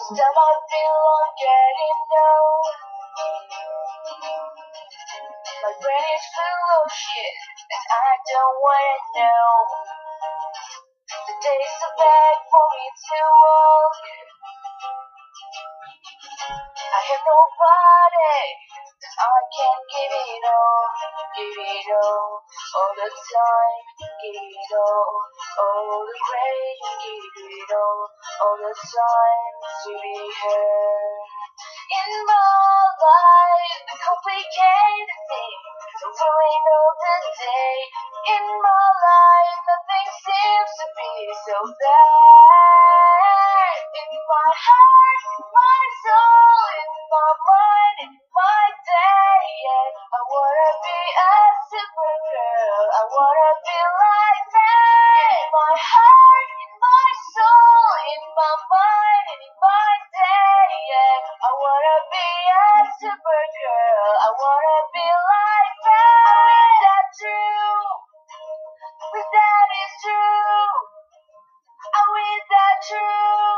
Still I feel I'm getting low. My brain is full of shit that I don't wanna know. The days are back for me to walk. I have nobody that I can give it all the time, give it all the crazy, give it all the time to be heard. In my life, the complicated things don't really know the day. In my life, nothing seems to be so bad. In my heart, in my soul, in my mind, in my day, yeah. I wanna be a supergirl. I wanna be like that. In my heart, in my soul, in my mind, and in my day, yeah. I wanna be a supergirl. I wanna be like that. Is that true? Is that is true? Oh, is that true?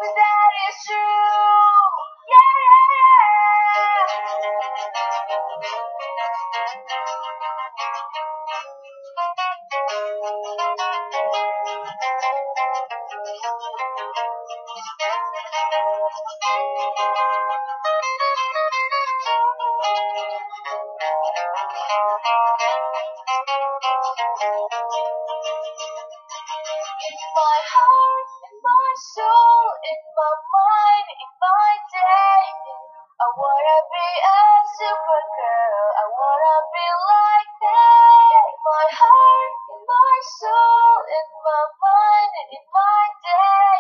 Is that is true? Yeah, yeah, in my heart, in my soul, in my mind, in my day, I wanna be a supergirl. I wanna be like that. In my heart, in my soul, in my mind, and in my day,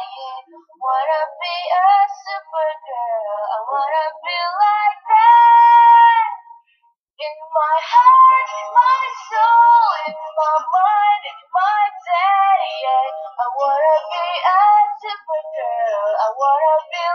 wanna be a supergirl. I wanna be like that. In my heart, in my soul, in my mind, in my day, yeah. I wanna be a supergirl. I wanna be